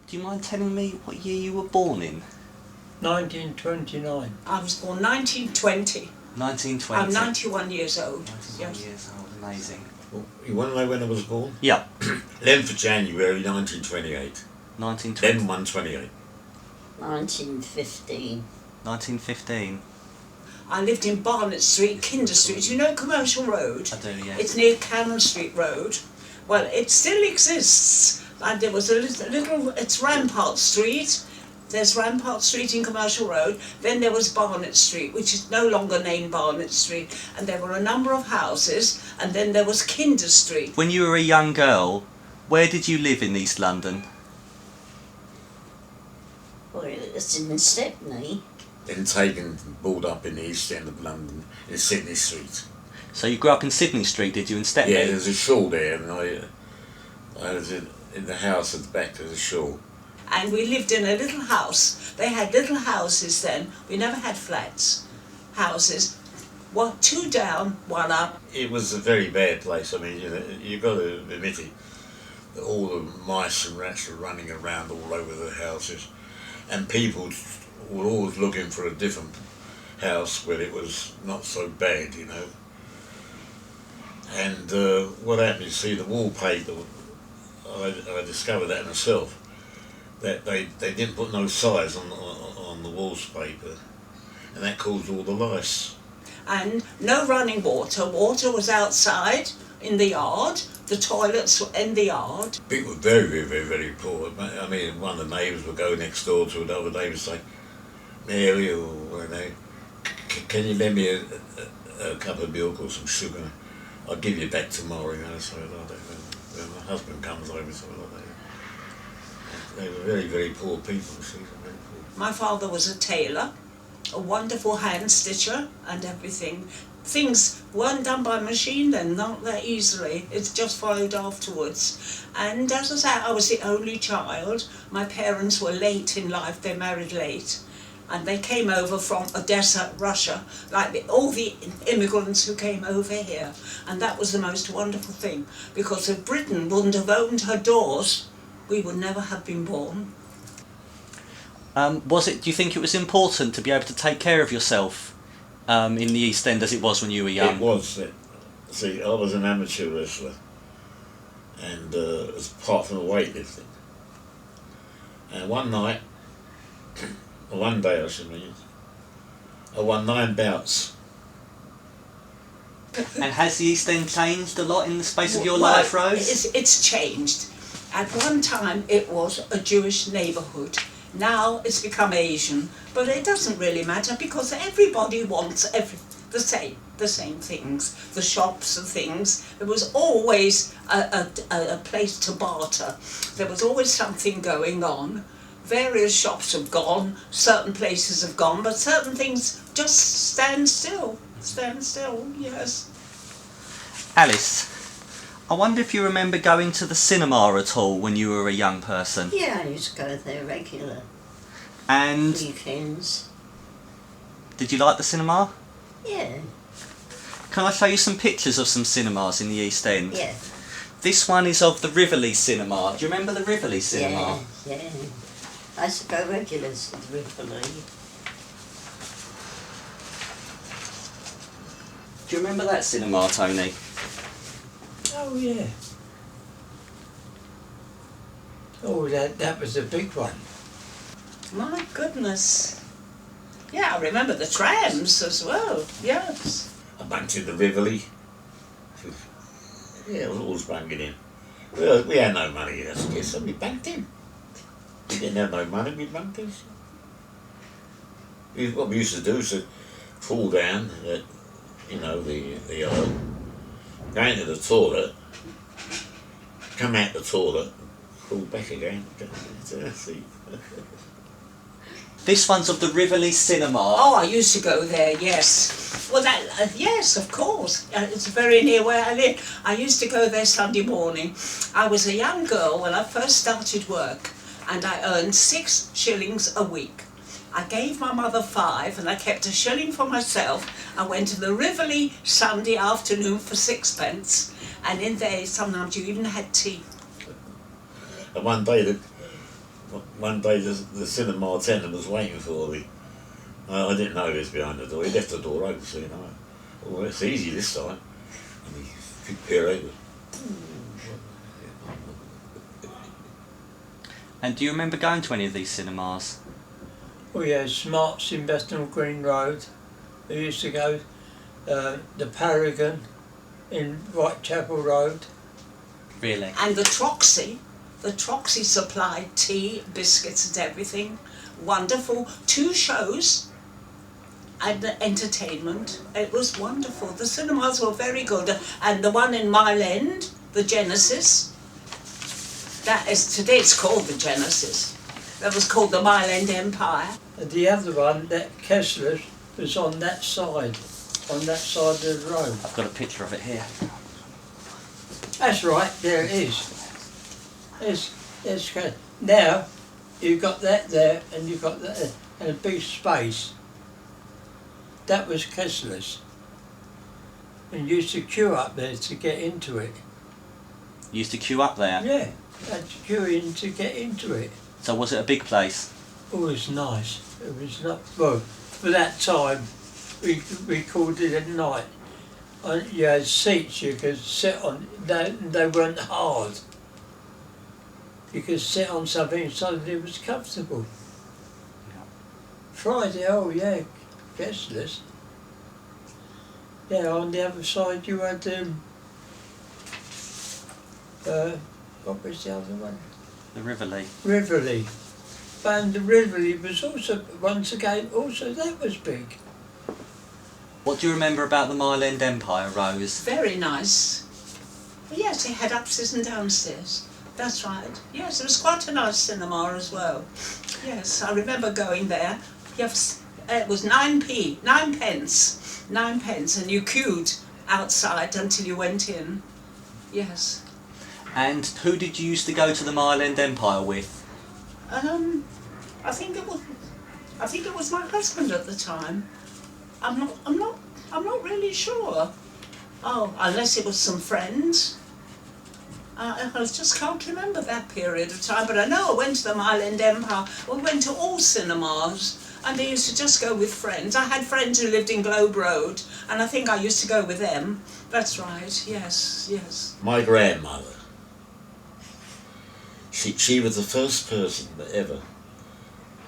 Do you mind telling me what year you were born in? 1929. I was born 1920. 1920. I'm 91 years old. 91 years old, amazing. Well, you want to know when I was born? Yeah. 11th of January 1928. 1920. Then 128. 1915. 1915. I lived in Barnet Street, Kinder Street. You know Commercial Road? I do, yeah. It's near Cannon Street Road. Well, it still exists. And there was a little, it's Rampart Street. There's Rampart Street in Commercial Road. Then there was Barnet Street, which is no longer named Barnet Street. And there were a number of houses. And then there was Kinder Street. When you were a young girl, where did you live in East London? Well, it's in Stepney. Then taken, brought up in the East End of London, in Sydney Street. So you grew up in Sydney Street, did you, in Stepney? Yeah, there's a shawl there, and I was in the house at the back, there's a shawl. And we lived in a little house. They had little houses then. We never had flats. Houses. Well, 2 down, 1 up. It was a very bad place. I mean, you've got to admit it. That all the mice and rats were running around all over the houses. And people were always looking for a different house where it was not so bad, you know. And what happened, you see, the wallpaper, I discovered that myself, that they didn't put no size on the wallpaper, and that caused all the lice. And no running water. Water was outside in the yard. The toilets were in the yard. People were very, very, very, very poor. I mean, one of the neighbours would go next door to another neighbour and say, Mary, or whatever, can you lend me a cup of milk or some sugar? I'll give you back tomorrow, you know. So when my husband comes over, so they were very, very poor people. See, very poor. My father was a tailor, a wonderful hand stitcher and everything. Things weren't done by machine then, not that easily. It's just followed afterwards. And as I say, I was the only child. My parents were late in life, they married late. And they came over from Odessa, Russia, like all the immigrants who came over here. And that was the most wonderful thing, because if Britain wouldn't have opened her doors, we would never have been born. Do you think it was important to be able to take care of yourself in the East End as it was when you were young? It was. See, I was an amateur wrestler, and apart from the weightlifting. And one night, or one day I should mean, I won 9 bouts. And has the East End changed a lot in the space of your life, Rose? It's changed. At one time it was a Jewish neighbourhood. Now it's become Asian, but it doesn't really matter because everybody wants the same things, the shops and things. There was always a place to barter. There was always something going on. Various shops have gone, certain places have gone, but certain things just stand still. Stand still, yes. Alice, I wonder if you remember going to the cinema at all when you were a young person? Yeah, I used to go there regular. And weekends. Did you like the cinema? Yeah. Can I show you some pictures of some cinemas in the East End? Yeah. This one is of the Rivoli Cinema. Do you remember the Rivoli Cinema? Yeah, yeah. I used to go regular to the Rivoli. Do you remember that cinema, Tony? Oh, yeah. Oh, that was a big one. My goodness. Yeah, I remember the trams as well, yes. I bunked in the Rivoli. Yeah, I was always bunking in. We had no money, that's good, so we banked in. We didn't have no money, we banked in. What we used to do is to fall down at, the aisle, go into the toilet, come out the toilet, fall back again, to the seat. This one's of the Rivoli Cinema. Oh, I used to go there, yes. Well, yes, of course. It's very near where I live. I used to go there Sunday morning. I was a young girl when I first started work, and I earned 6 shillings a week. I gave my mother 5, and I kept a shilling for myself. I went to the Rivoli Sunday afternoon for 6pence, and in there sometimes you even had tea. And one day, one day the cinema attendant was waiting for me. I didn't know he was behind the door. He left the door open, so you know. Oh, it's easy this time. And he could peer over. And do you remember going to any of these cinemas? Oh yeah, Smarts in Bethnal Green Road. We used to go. The Paragon in Whitechapel Road. Really? And the Troxy supplied tea, biscuits and everything. Wonderful. 2 shows and the entertainment. It was wonderful. The cinemas were very good. And the one in Mile End, the Genesis, that is, today it's called the Genesis. That was called the Mile End Empire. And the other one, that Kessler's, was on that side of the road. I've got a picture of it here. That's right, there it is. It's good. Now, you've got that there, and you've got that there, and a big space. That was Kessler's. And you used to queue up there to get into it. You used to queue up there? Yeah, you had to queue in to get into it. So was it a big place? Oh, it was nice. It was not, well, for that time, we called it at night. You had seats you could sit on, they weren't hard. You could sit on something so that it was comfortable. Yeah. Friday, oh yeah, Kessler's. Yeah, on the other side you had, what was the other one? The Rivoli. Rivoli. And the Rivoli was also, once again, also that was big. What do you remember about the Mile End Empire, Rose? Very nice. Yes, it had upstairs and downstairs. That's right. Yes, it was quite a nice cinema as well. Yes, I remember going there. Yes, it was 9p, 9 pence, 9 pence, and you queued outside until you went in. Yes. And who did you used to go to the Mile End Empire with? I think it was my husband at the time. I'm not really sure. Oh, unless it was some friends. I just can't remember that period of time, but I know I went to the Mile End Empire. We went to all cinemas, and I used to just go with friends. I had friends who lived in Globe Road, and I think I used to go with them. That's right, yes, yes. My grandmother, she was the first person that ever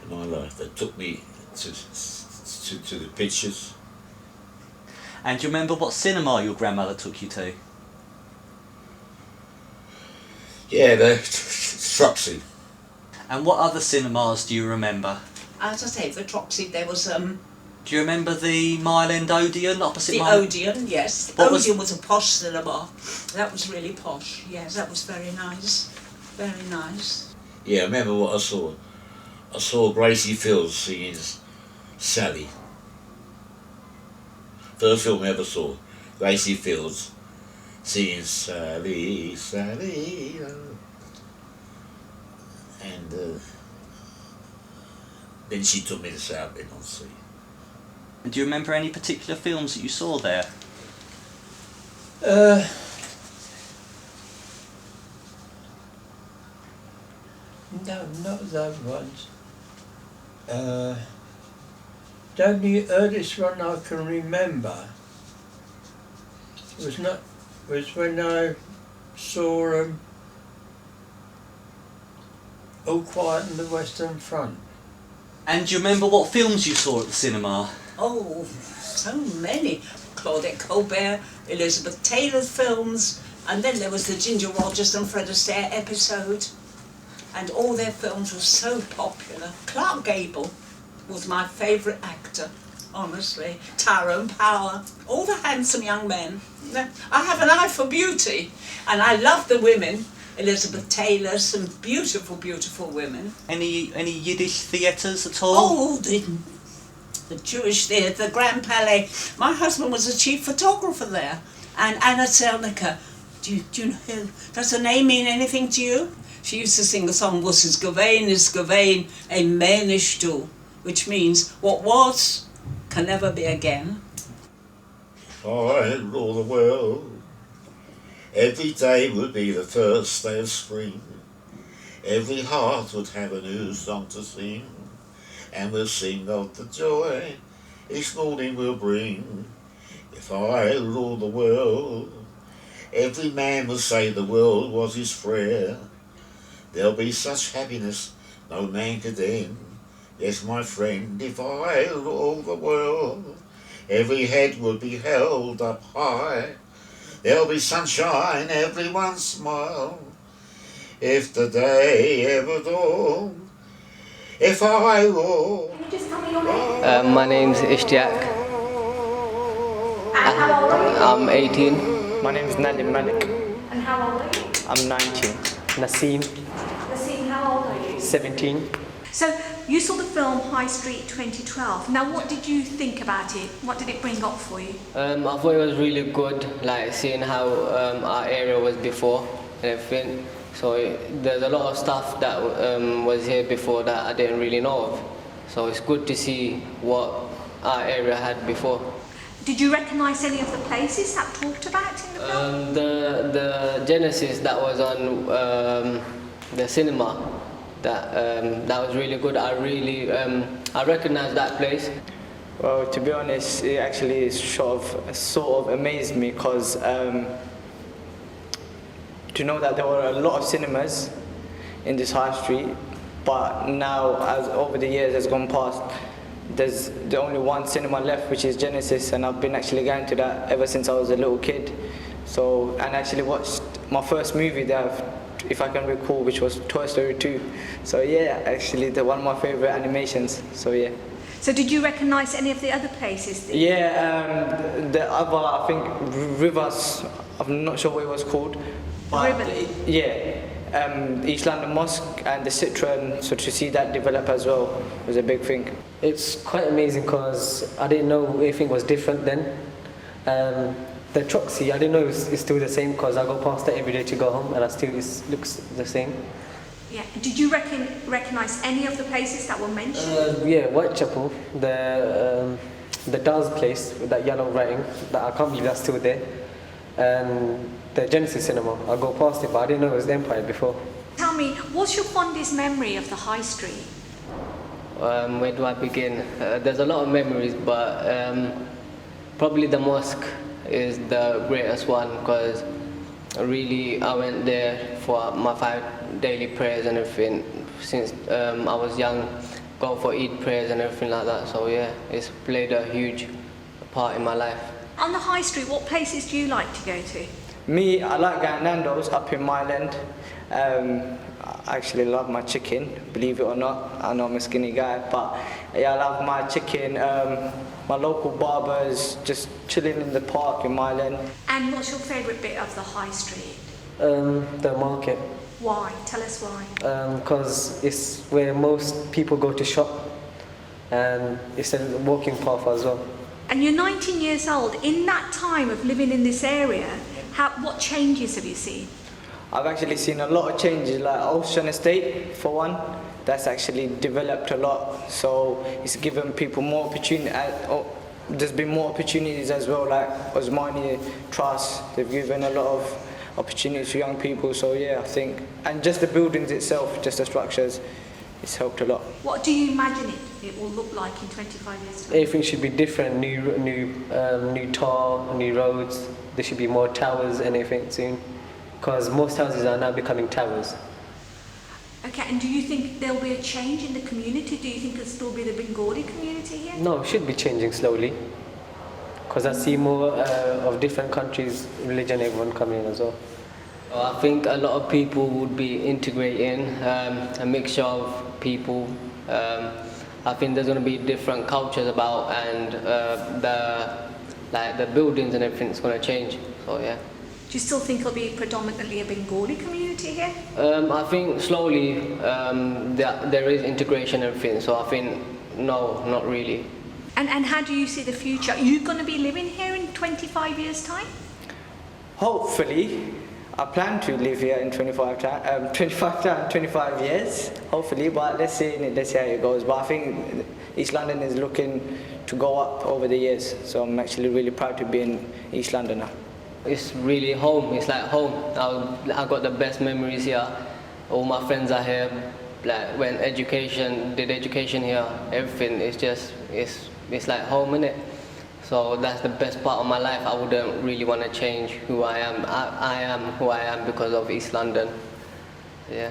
in my life that took me to the pictures. And do you remember what cinema your grandmother took you to? Yeah, the Troxy. And what other cinemas do you remember? As I say, the Troxy, there was Do you remember the Mile End Odeon opposite the Mile? Odeon, yes. What was- Odeon was a posh cinema. That was really posh, yes, that was very nice. Very nice. Yeah, I remember what I saw. I saw Gracie Fields singing Sally. First film I ever saw. Gracie Fields singing Sally, Sally. And then she took me to Southend on Sea. And do you remember any particular films that you saw there? No, not those ones. The only earliest one I can remember was when I saw All Quiet on the Western Front. And do you remember what films you saw at the cinema? Oh, so many. Claudette Colbert, Elizabeth Taylor films, and then there was the Ginger Rogers and Fred Astaire episode. And all their films were so popular. Clark Gable was my favourite actor, honestly. Tyrone Power, all the handsome young men. I have an eye for beauty, and I love the women. Elizabeth Taylor, some beautiful, beautiful women. Any Yiddish theatres at all? Oh, the Jewish theatre, the Grand Palais. My husband was a chief photographer there. And Anna Zelnicka, do you know, does the name mean anything to you? She used to sing a song, "Was is Gavain, a Manish do," which means what was can never be again. If I rule the world, every day would be the first day of spring. every heart would have a new song to sing, and we'll sing of the joy each morning will bring. If I rule the world, every man will say the world was his prayer. There'll be such happiness no man could end. Yes, my friend, if I rule the world, every head will be held up high. There'll be sunshine, everyone smile. If the day ever dawned, if I rule. Can you just tell me your name? My name's Ishtiaq. And how old are you? I'm 18. My name is Nadim Malik. And how old are you? I'm 19. Naseem, Nassim, how old are you? 17. So you saw the film High Street 2012. Now what did you think about it? What did it bring up for you? I thought it was really good, like seeing how our area was before and everything. So there's a lot of stuff that was here before that I didn't really know of. So it's good to see what our area had before. Did you recognise any of the places that talked about in the film? The Genesis that was on the cinema, that was really good. I recognised that place. Well, to be honest, it actually sort of amazed me because to know that there were a lot of cinemas in this high street, but now, as over the years has gone past, there's the only one cinema left, which is Genesis, and I've been actually going to that ever since I was a little kid. So, and actually watched my first movie there, if I can recall, which was Toy Story 2. So yeah, actually one of my favourite animations. So yeah. So did you recognise any of the other places? Yeah, the other, I think, Rivers, I'm not sure what it was called. But River? Yeah, East London Mosque and the Citroen, so to see that develop as well was a big thing. It's quite amazing because I didn't know anything was different then. The Troxy, I didn't know it's still the same because I go past it every day to go home and it looks the same. Yeah. Did you recognise any of the places that were mentioned? Yeah, Whitechapel, the Dars place with that yellow writing, that I can't believe that's still there. And the Genesis cinema, I go past it but I didn't know it was the Empire before. Tell me, what's your fondest memory of the High Street? Where do I begin? There's a lot of memories, but probably the mosque is the greatest one because really I went there for my 5 daily prayers and everything since I was young, go for Eid prayers and everything like that. So yeah, it's played a huge part in my life. On the High Street, what places do you like to go to? Me, I like going Nando's up in Mile End. I actually love my chicken, believe it or not. I know I'm a skinny guy, but yeah, I love my chicken. My local barbers, just chilling in the park in Mile End. And what's your favourite bit of the High Street? The market, Why? Tell us why. because it's where most people go to shop and it's a walking path as well. And you're 19 years old. In that time of living in this area, what changes have you seen? I've actually seen a lot of changes, like Ocean Estate, for one. That's actually developed a lot, so it's given people more opportunity. There's been more opportunities as well, like Osmani Trust. They've given a lot of opportunities to young people. So yeah, I think, and just the buildings itself, just the structures, it's helped a lot. What do you imagine it will look like in 25 years' time? Everything should be different, new tar, new roads. There should be more towers and everything soon, because most houses are now becoming towers. Okay, and do you think there'll be a change in the community? Do you think it'll still be the Bengali community here? No, it should be changing slowly, because I see more of different countries, religion, everyone coming in as well. I think a lot of people would be integrating a mixture of people. I think there's going to be different cultures about, and the buildings and everything is going to change. So yeah. Do you still think it'll be predominantly a Bengali community here? I think slowly there is integration and everything. So I think no, not really. And how do you see the future? Are you going to be living here in 25 years' time? Hopefully, I plan to live here in 25 years, hopefully, but let's see how it goes. But I think East London is looking to go up over the years, so I'm actually really proud to be in East London now. It's really home. It's like home. I got the best memories here. all my friends are here. Like when did education here, everything is just it's like home, innit? So that's the best part of my life. I wouldn't really want to change who I am. I am who I am because of East London. Yeah.